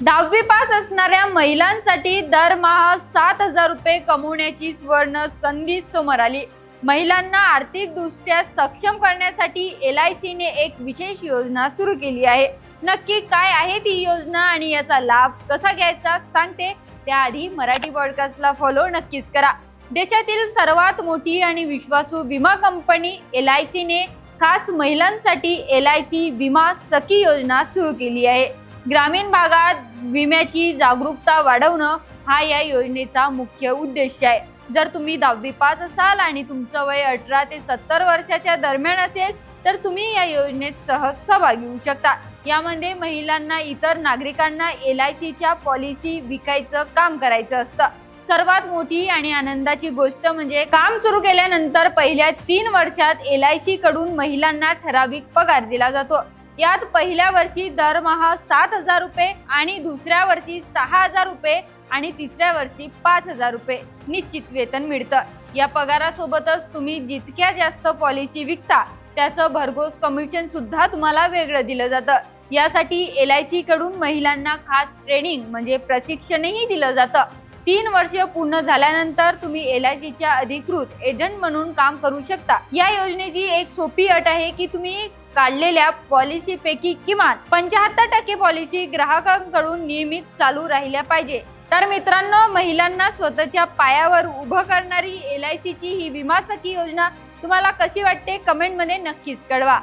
10वी पास असणाऱ्या महिलांसाठी दरमहा 7,000 रुपये कमवण्याची सुवर्ण संधी समोर आली। महिलांना आर्थिकदृष्ट्या सक्षम करण्यासाठी LIC ने एक विशेष योजना सुरू केली आहे। नक्की काय आहे ती योजना आणि याचा लाभ कसा घ्यायचा सांगते, त्याआधी मराठी पॉडकास्टला फॉलो नक्कीच करा। देशातील सर्वात मोठी आणि विश्वासू विमा कंपनी LIC ने खास महिलांसाठी LIC विमा सखी योजना सुरू केली आहे। ग्रामीण भागात विम्याची जागरूकता वाढवणं हा या योजनेचा मुख्य उद्देश आहे। जर तुम्ही 10वी पास असाल आणि तुमचं वय 18 ते 70 वर्षाच्या दरम्यान असेल तर तुम्ही या योजनेत सहज सहभागी होऊ शकता। यामध्ये महिलांना इतर नागरिकांना LICच्या पॉलिसी विकायचं काम करायचं असतं। सर्वात मोठी आणि आनंदाची गोष्ट म्हणजे काम सुरू केल्यानंतर पहिल्या 3 वर्षात LIC कडून महिलांना ठराविक पगार दिला जातो। यात पहिल्या वर्षी दरमहा 7,000 रुपये आणि दुसऱ्या वर्षी 6,000 रुपये आणि तिसऱ्या वर्षी 5,000 रुपये निश्चित वेतन मिळतं। या पगारासोबतच तुम्ही जितक्या जास्त पॉलिसी विकता त्याचं भरघोस कमिशन सुद्धा तुम्हाला वेगळं दिलं जातं। यासाठी LIC कडून महिलांना खास ट्रेनिंग म्हणजे प्रशिक्षणही दिलं जातं। 3 वर्ष पूर्ण झाल्यानंतर तुम्ही LICच्या अधिकृत एजंट म्हणून काम करू शकता। या योजनेची एक सोपी अट आहे की तुम्ही काढलेल्या पॉलिसीपैकी किमान 75% पॉलिसी ग्राहकांकडून नियमित चालू राहिल्या पाहिजे। तर मित्रांनो, महिलांना स्वतःच्या पायावर उभं करणारी LICची ही विमा सखी योजना तुम्हाला कशी वाटते कमेंटमध्ये नक्कीच कळवा।